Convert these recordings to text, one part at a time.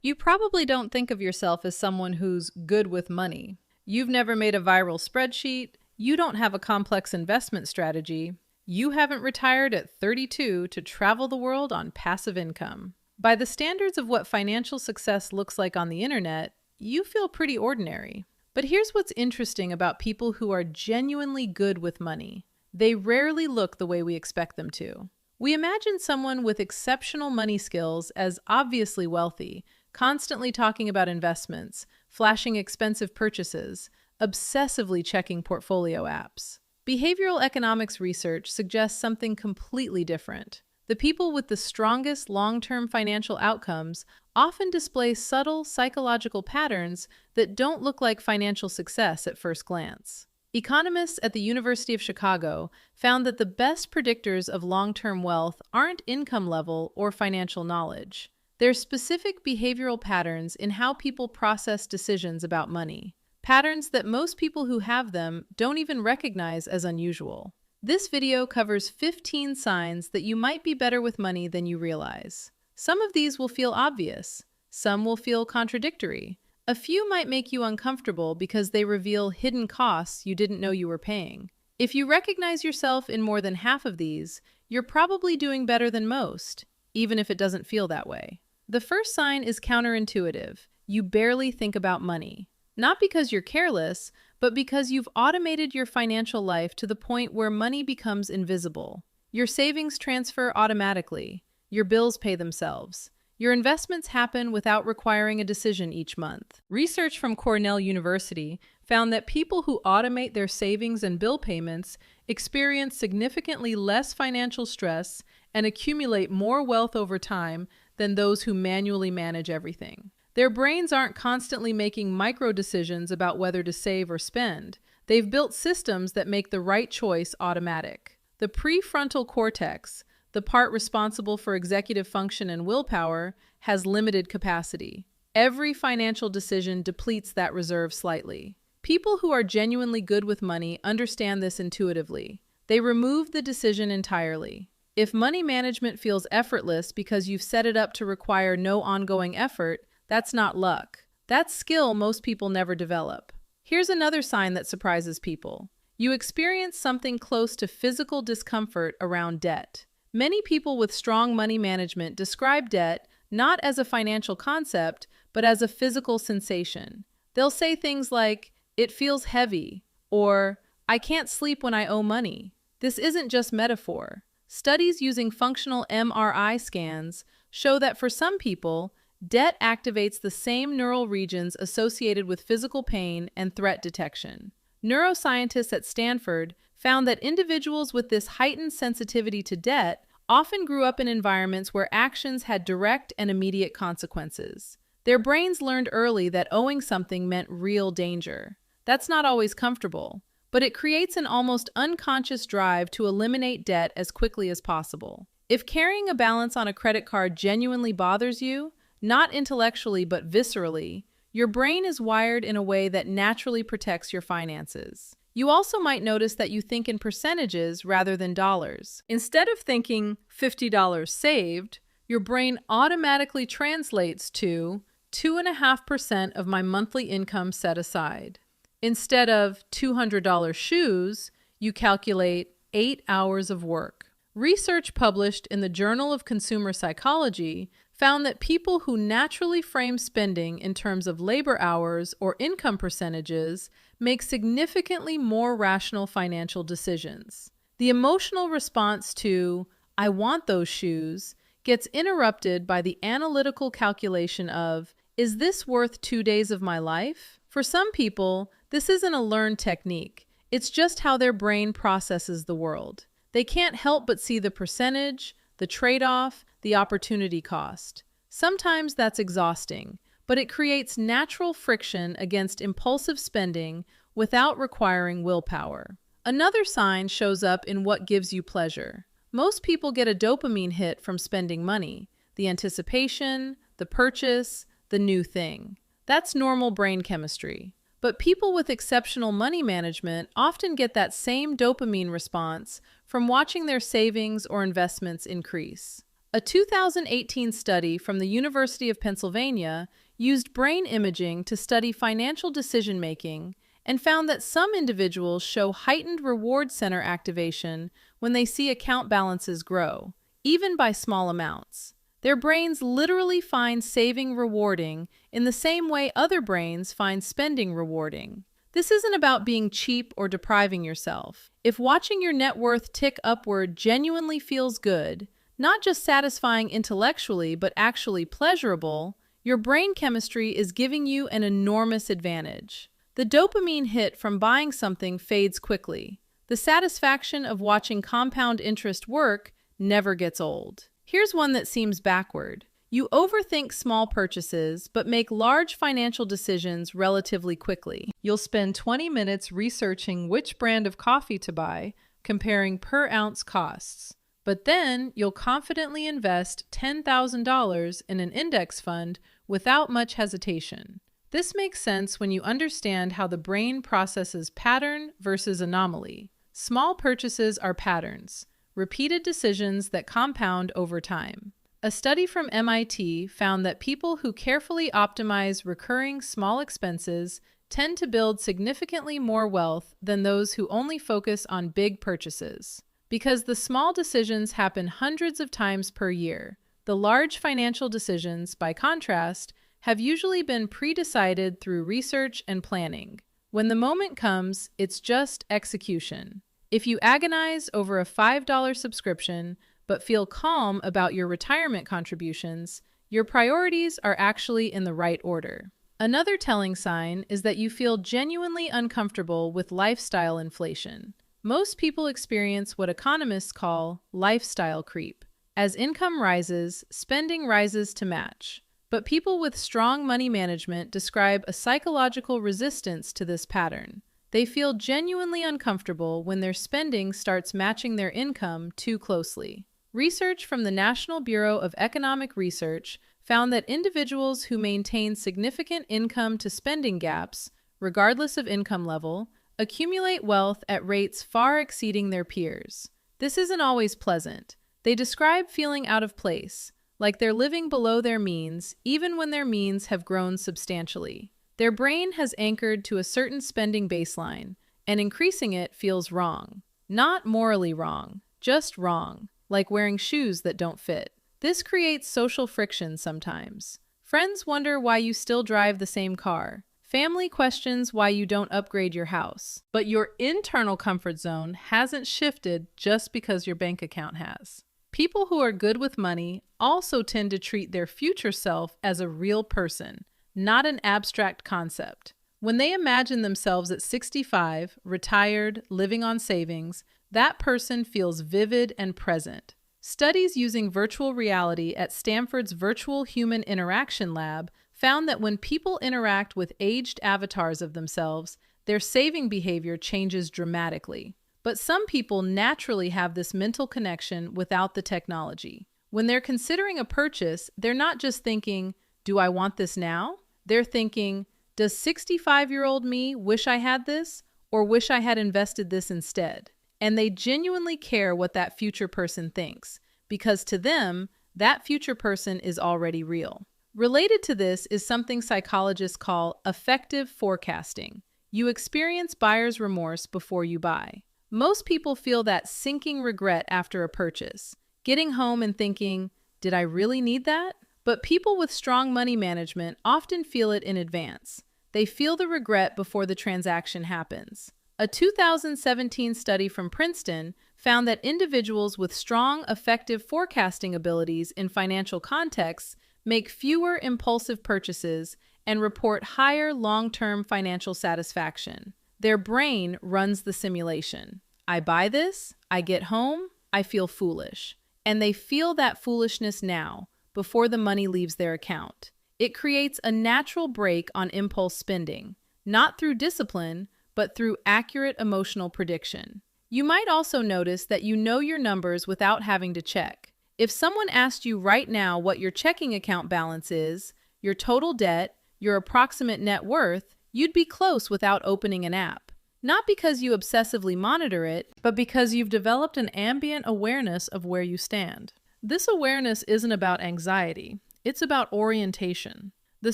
You probably don't think of yourself as someone who's good with money. You've never made a viral spreadsheet. You don't have a complex investment strategy. You haven't retired at 32 to travel the world on passive income. By the standards of what financial success looks like on the internet, you feel pretty ordinary. But here's what's interesting about people who are genuinely good with money. They rarely look the way we expect them to. We imagine someone with exceptional money skills as obviously wealthy, constantly talking about investments, flashing expensive purchases, obsessively checking portfolio apps. Behavioral economics research suggests something completely different. The people with the strongest long-term financial outcomes often display subtle psychological patterns that don't look like financial success at first glance. Economists at the University of Chicago found that the best predictors of long-term wealth aren't income level or financial knowledge. They're specific behavioral patterns in how people process decisions about money. Patterns that most people who have them don't even recognize as unusual. This video covers 15 signs that you might be better with money than you realize. Some of these will feel obvious. Some will feel contradictory. A few might make you uncomfortable because they reveal hidden costs you didn't know you were paying. If you recognize yourself in more than half of these, you're probably doing better than most, even if it doesn't feel that way. The first sign is counterintuitive. You barely think about money. Not because you're careless, but because you've automated your financial life to the point where money becomes invisible. Your savings transfer automatically. Your bills pay themselves. Your investments happen without requiring a decision each month. Research from Cornell University found that people who automate their savings and bill payments experience significantly less financial stress and accumulate more wealth over time than those who manually manage everything. Their brains aren't constantly making micro decisions about whether to save or spend. They've built systems that make the right choice automatic. The prefrontal cortex, the part responsible for executive function and willpower, has limited capacity. Every financial decision depletes that reserve slightly. People who are genuinely good with money understand this intuitively. They remove the decision entirely. If money management feels effortless because you've set it up to require no ongoing effort, that's not luck. That's skill most people never develop. Here's another sign that surprises people. You experience something close to physical discomfort around debt. Many people with strong money management describe debt not as a financial concept, but as a physical sensation. They'll say things like, "It feels heavy," or "I can't sleep when I owe money." This isn't just metaphor. Studies using functional MRI scans show that for some people, debt activates the same neural regions associated with physical pain and threat detection. Neuroscientists at Stanford found that individuals with this heightened sensitivity to debt often grew up in environments where actions had direct and immediate consequences. Their brains learned early that owing something meant real danger. That's not always comfortable, but it creates an almost unconscious drive to eliminate debt as quickly as possible. If carrying a balance on a credit card genuinely bothers you, not intellectually but viscerally, your brain is wired in a way that naturally protects your finances. You also might notice that you think in percentages rather than dollars. Instead of thinking $50 saved, your brain automatically translates to 2.5% of my monthly income set aside. Instead of $200 shoes, you calculate 8 hours of work. Research published in the Journal of Consumer Psychology found that people who naturally frame spending in terms of labor hours or income percentages make significantly more rational financial decisions. The emotional response to, "I want those shoes," gets interrupted by the analytical calculation of, "Is this worth 2 days of my life?" For some people, this isn't a learned technique. It's just how their brain processes the world. They can't help but see the percentage, the trade-off, the opportunity cost. Sometimes that's exhausting, but it creates natural friction against impulsive spending without requiring willpower. Another sign shows up in what gives you pleasure. Most people get a dopamine hit from spending money, the anticipation, the purchase, the new thing. That's normal brain chemistry. But people with exceptional money management often get that same dopamine response from watching their savings or investments increase. A 2018 study from the University of Pennsylvania used brain imaging to study financial decision-making and found that some individuals show heightened reward center activation when they see account balances grow, even by small amounts. Their brains literally find saving rewarding in the same way other brains find spending rewarding. This isn't about being cheap or depriving yourself. If watching your net worth tick upward genuinely feels good, not just satisfying intellectually but actually pleasurable, your brain chemistry is giving you an enormous advantage. The dopamine hit from buying something fades quickly. The satisfaction of watching compound interest work never gets old. Here's one that seems backward. You overthink small purchases, but make large financial decisions relatively quickly. You'll spend 20 minutes researching which brand of coffee to buy, comparing per-ounce costs. But then you'll confidently invest $10,000 in an index fund without much hesitation. This makes sense when you understand how the brain processes pattern versus anomaly. Small purchases are patterns, repeated decisions that compound over time. A study from MIT found that people who carefully optimize recurring small expenses tend to build significantly more wealth than those who only focus on big purchases. Because the small decisions happen hundreds of times per year, the large financial decisions, by contrast, have usually been pre-decided through research and planning. When the moment comes, it's just execution. If you agonize over a $5 subscription but feel calm about your retirement contributions, your priorities are actually in the right order. Another telling sign is that you feel genuinely uncomfortable with lifestyle inflation. Most people experience what economists call lifestyle creep. As income rises, spending rises to match. But people with strong money management describe a psychological resistance to this pattern. They feel genuinely uncomfortable when their spending starts matching their income too closely. Research from the National Bureau of Economic Research found that individuals who maintain significant income to spending gaps, regardless of income level, accumulate wealth at rates far exceeding their peers. This isn't always pleasant. They describe feeling out of place, like they're living below their means, even when their means have grown substantially. Their brain has anchored to a certain spending baseline, and increasing it feels wrong. Not morally wrong, just wrong, like wearing shoes that don't fit. This creates social friction sometimes. Friends wonder why you still drive the same car. Family questions why you don't upgrade your house. But your internal comfort zone hasn't shifted just because your bank account has. People who are good with money also tend to treat their future self as a real person, not an abstract concept. When they imagine themselves at 65, retired, living on savings, that person feels vivid and present. Studies using virtual reality at Stanford's Virtual Human Interaction Lab found that when people interact with aged avatars of themselves, their saving behavior changes dramatically. But some people naturally have this mental connection without the technology. When they're considering a purchase, they're not just thinking, do I want this now? They're thinking, does 65-year-old me wish I had this, or wish I had invested this instead? And they genuinely care what that future person thinks, because to them, that future person is already real. Related to this is something psychologists call affective forecasting. You experience buyer's remorse before you buy. Most people feel that sinking regret after a purchase, getting home and thinking, did I really need that? But people with strong money management often feel it in advance. They feel the regret before the transaction happens. A 2017 study from Princeton found that individuals with strong affective forecasting abilities in financial contexts make fewer impulsive purchases and report higher long-term financial satisfaction. Their brain runs the simulation. I buy this, I get home, I feel foolish. And they feel that foolishness now, before the money leaves their account. It creates a natural brake on impulse spending, not through discipline, but through accurate emotional prediction. You might also notice that you know your numbers without having to check. If someone asked you right now what your checking account balance is, your total debt, your approximate net worth, you'd be close without opening an app. Not because you obsessively monitor it, but because you've developed an ambient awareness of where you stand. This awareness isn't about anxiety, it's about orientation. The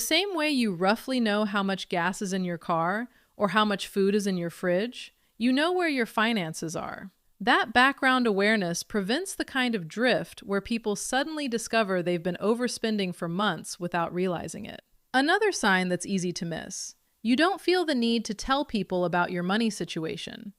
same way you roughly know how much gas is in your car or how much food is in your fridge, you know where your finances are. That background awareness prevents the kind of drift where people suddenly discover they've been overspending for months without realizing it. Another sign that's easy to miss: you don't feel the need to tell people about your money situation.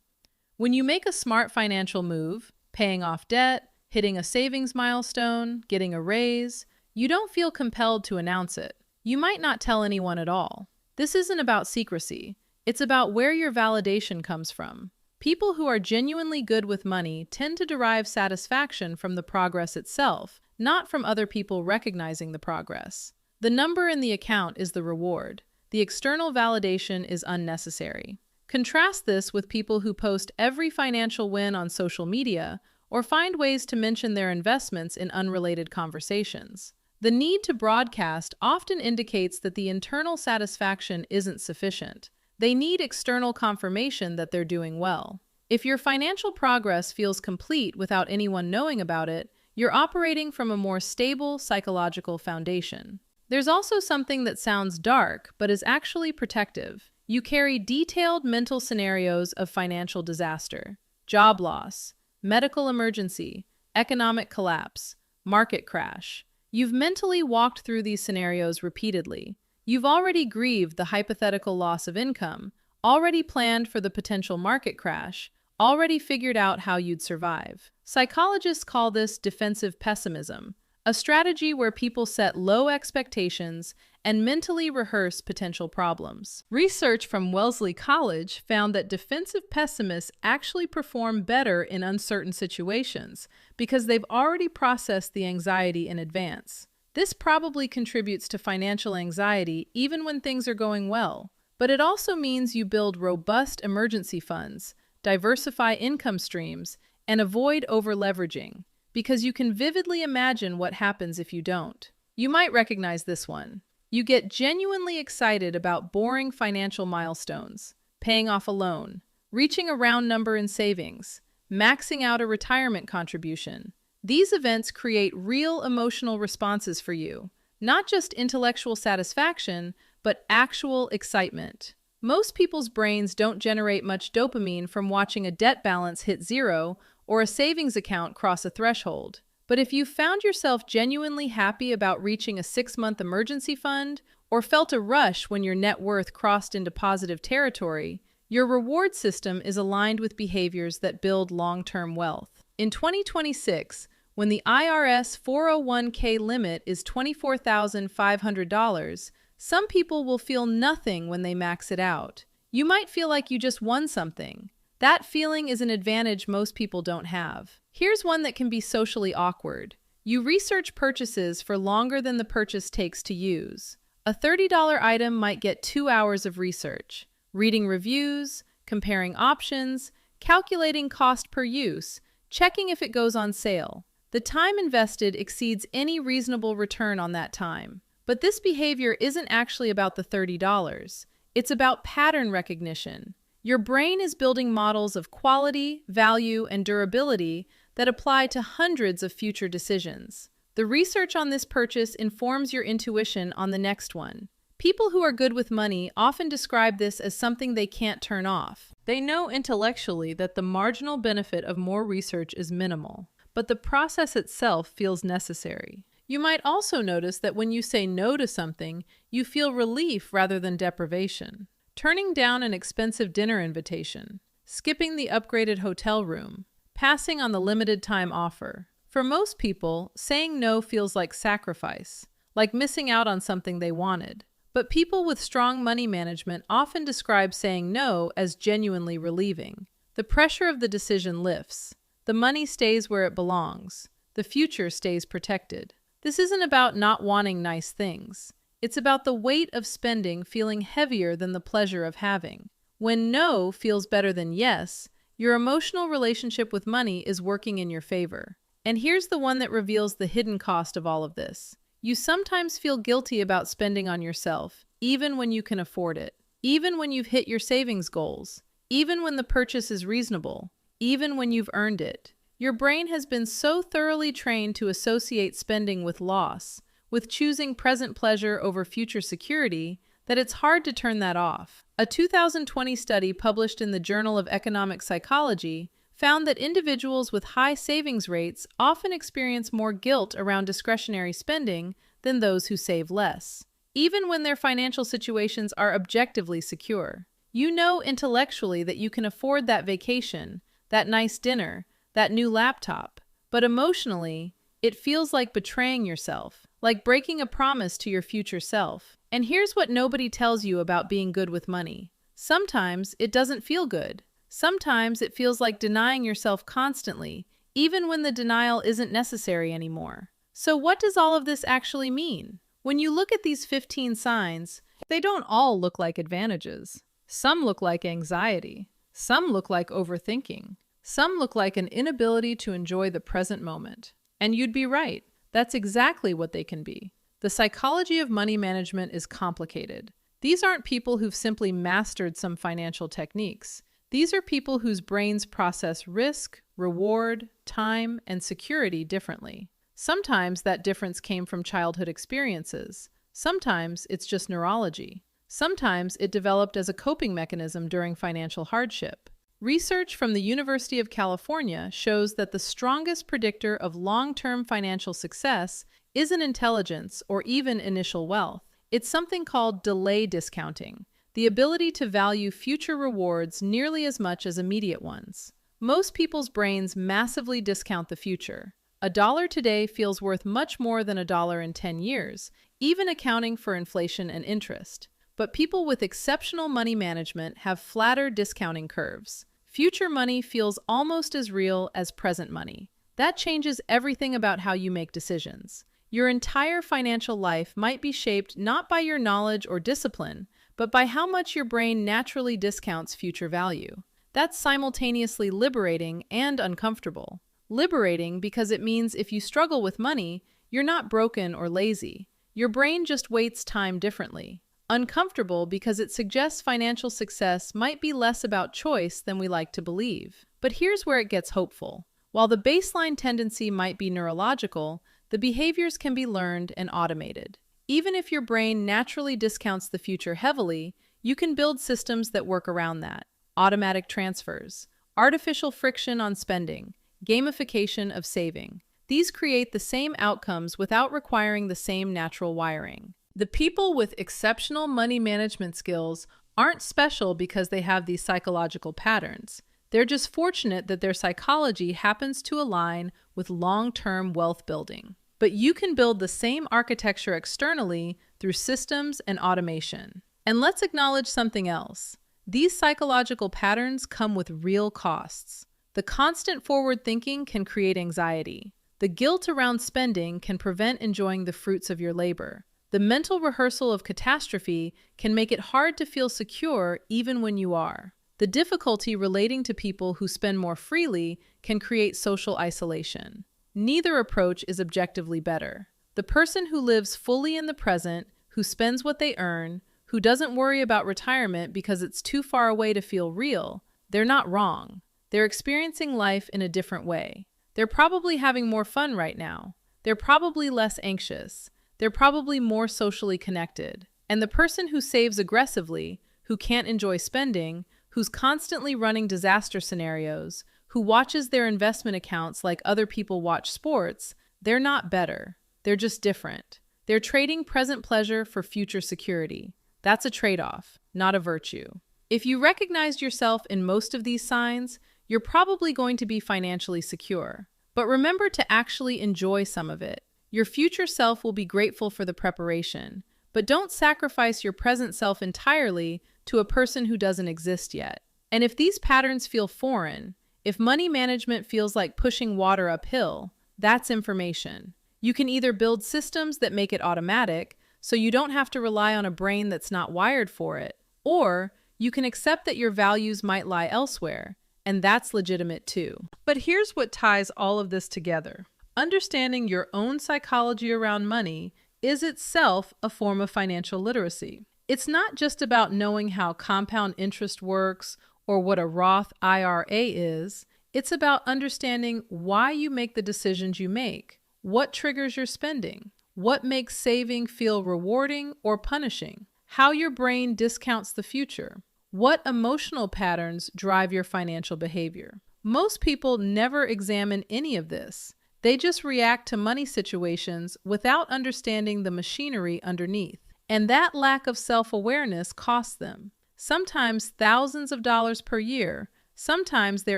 When you make a smart financial move, paying off debt, hitting a savings milestone, getting a raise, you don't feel compelled to announce it. You might not tell anyone at all. This isn't about secrecy. It's about where your validation comes from. People who are genuinely good with money tend to derive satisfaction from the progress itself, not from other people recognizing the progress. The number in the account is the reward. The external validation is unnecessary. Contrast this with people who post every financial win on social media or find ways to mention their investments in unrelated conversations. The need to broadcast often indicates that the internal satisfaction isn't sufficient. They need external confirmation that they're doing well. If your financial progress feels complete without anyone knowing about it, you're operating from a more stable psychological foundation. There's also something that sounds dark, but is actually protective. You carry detailed mental scenarios of financial disaster, job loss, medical emergency, economic collapse, market crash. You've mentally walked through these scenarios repeatedly. You've already grieved the hypothetical loss of income, already planned for the potential market crash, already figured out how you'd survive. Psychologists call this defensive pessimism, a strategy where people set low expectations and mentally rehearse potential problems. Research from Wellesley College found that defensive pessimists actually perform better in uncertain situations because they've already processed the anxiety in advance. This probably contributes to financial anxiety even when things are going well, but it also means you build robust emergency funds, diversify income streams, and avoid over-leveraging, because you can vividly imagine what happens if you don't. You might recognize this one. You get genuinely excited about boring financial milestones, paying off a loan, reaching a round number in savings, maxing out a retirement contribution. These events create real emotional responses for you, not just intellectual satisfaction, but actual excitement. Most people's brains don't generate much dopamine from watching a debt balance hit zero or a savings account cross a threshold. But if you found yourself genuinely happy about reaching a 6-month emergency fund, or felt a rush when your net worth crossed into positive territory, your reward system is aligned with behaviors that build long-term wealth. In 2026, when the IRS 401k limit is $24,500, some people will feel nothing when they max it out. You might feel like you just won something. That feeling is an advantage most people don't have. Here's one that can be socially awkward. You research purchases for longer than the purchase takes to use. A $30 item might get 2 hours of research, reading reviews, comparing options, calculating cost per use, checking if it goes on sale. The time invested exceeds any reasonable return on that time. But this behavior isn't actually about the $30. It's about pattern recognition. Your brain is building models of quality, value, and durability that apply to hundreds of future decisions. The research on this purchase informs your intuition on the next one. People who are good with money often describe this as something they can't turn off. They know intellectually that the marginal benefit of more research is minimal, but the process itself feels necessary. You might also notice that when you say no to something, you feel relief rather than deprivation. Turning down an expensive dinner invitation, skipping the upgraded hotel room, passing on the limited time offer. For most people, saying no feels like sacrifice, like missing out on something they wanted. But people with strong money management often describe saying no as genuinely relieving. The pressure of the decision lifts. The money stays where it belongs. The future stays protected. This isn't about not wanting nice things. It's about the weight of spending feeling heavier than the pleasure of having. When no feels better than yes, your emotional relationship with money is working in your favor. And here's the one that reveals the hidden cost of all of this. You sometimes feel guilty about spending on yourself, even when you can afford it, even when you've hit your savings goals, even when the purchase is reasonable, even when you've earned it. Your brain has been so thoroughly trained to associate spending with loss, with choosing present pleasure over future security, that it's hard to turn that off. A 2020 study published in the Journal of Economic Psychology found that individuals with high savings rates often experience more guilt around discretionary spending than those who save less, even when their financial situations are objectively secure. You know intellectually that you can afford that vacation, that nice dinner, that new laptop, but emotionally, it feels like betraying yourself, like breaking a promise to your future self. And here's what nobody tells you about being good with money. Sometimes it doesn't feel good. Sometimes it feels like denying yourself constantly, even when the denial isn't necessary anymore. So what does all of this actually mean? When you look at these 15 signs, they don't all look like advantages. Some look like anxiety. Some look like overthinking. Some look like an inability to enjoy the present moment. And you'd be right. That's exactly what they can be. The psychology of money management is complicated. These aren't people who've simply mastered some financial techniques. These are people whose brains process risk, reward, time, and security differently. Sometimes that difference came from childhood experiences. Sometimes it's just neurology. Sometimes it developed as a coping mechanism during financial hardship. Research from the University of California shows that the strongest predictor of long-term financial success isn't intelligence or even initial wealth. It's something called delay discounting, the ability to value future rewards nearly as much as immediate ones. Most people's brains massively discount the future. $1 today feels worth much more than $1 in 10 years, even accounting for inflation and interest. But people with exceptional money management have flatter discounting curves. Future money feels almost as real as present money. That changes everything about how you make decisions. Your entire financial life might be shaped not by your knowledge or discipline, but by how much your brain naturally discounts future value. That's simultaneously liberating and uncomfortable. Liberating because it means if you struggle with money, you're not broken or lazy. Your brain just weights time differently. Uncomfortable because it suggests financial success might be less about choice than we like to believe. But here's where it gets hopeful. While the baseline tendency might be neurological, the behaviors can be learned and automated. Even if your brain naturally discounts the future heavily, you can build systems that work around that. Automatic transfers, artificial friction on spending, gamification of saving. These create the same outcomes without requiring the same natural wiring. The people with exceptional money management skills aren't special because they have these psychological patterns. They're just fortunate that their psychology happens to align with long-term wealth building. But you can build the same architecture externally through systems and automation. And let's acknowledge something else. These psychological patterns come with real costs. The constant forward thinking can create anxiety. The guilt around spending can prevent enjoying the fruits of your labor. The mental rehearsal of catastrophe can make it hard to feel secure even when you are. The difficulty relating to people who spend more freely can create social isolation. Neither approach is objectively better. The person who lives fully in the present, who spends what they earn, who doesn't worry about retirement because it's too far away to feel real, they're not wrong. They're experiencing life in a different way. They're probably having more fun right now. They're probably less anxious. They're probably more socially connected. And the person who saves aggressively, who can't enjoy spending, who's constantly running disaster scenarios, who watches their investment accounts like other people watch sports, they're not better. They're just different. They're trading present pleasure for future security. That's a trade-off, not a virtue. If you recognized yourself in most of these signs, you're probably going to be financially secure. But remember to actually enjoy some of it. Your future self will be grateful for the preparation, but don't sacrifice your present self entirely to a person who doesn't exist yet. And if these patterns feel foreign, if money management feels like pushing water uphill, that's information. You can either build systems that make it automatic, so you don't have to rely on a brain that's not wired for it, or you can accept that your values might lie elsewhere, and that's legitimate too. But here's what ties all of this together. Understanding your own psychology around money is itself a form of financial literacy. It's not just about knowing how compound interest works or what a Roth IRA is. It's about understanding why you make the decisions you make, what triggers your spending, what makes saving feel rewarding or punishing, how your brain discounts the future, what emotional patterns drive your financial behavior. Most people never examine any of this. They just react to money situations without understanding the machinery underneath. And that lack of self-awareness costs them, sometimes thousands of dollars per year, sometimes their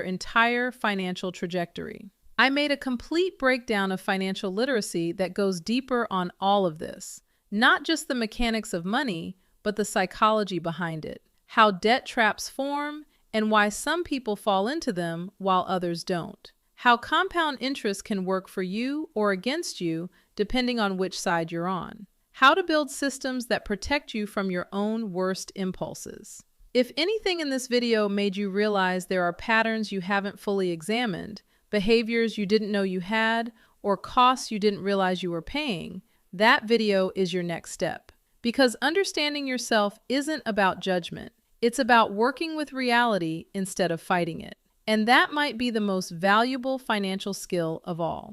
entire financial trajectory. I made a complete breakdown of financial literacy that goes deeper on all of this, not just the mechanics of money, but the psychology behind it, how debt traps form, and why some people fall into them while others don't, how compound interest can work for you or against you depending on which side you're on, how to build systems that protect you from your own worst impulses. If anything in this video made you realize there are patterns you haven't fully examined, behaviors you didn't know you had, or costs you didn't realize you were paying, that video is your next step. Because understanding yourself isn't about judgment. It's about working with reality instead of fighting it. And that might be the most valuable financial skill of all.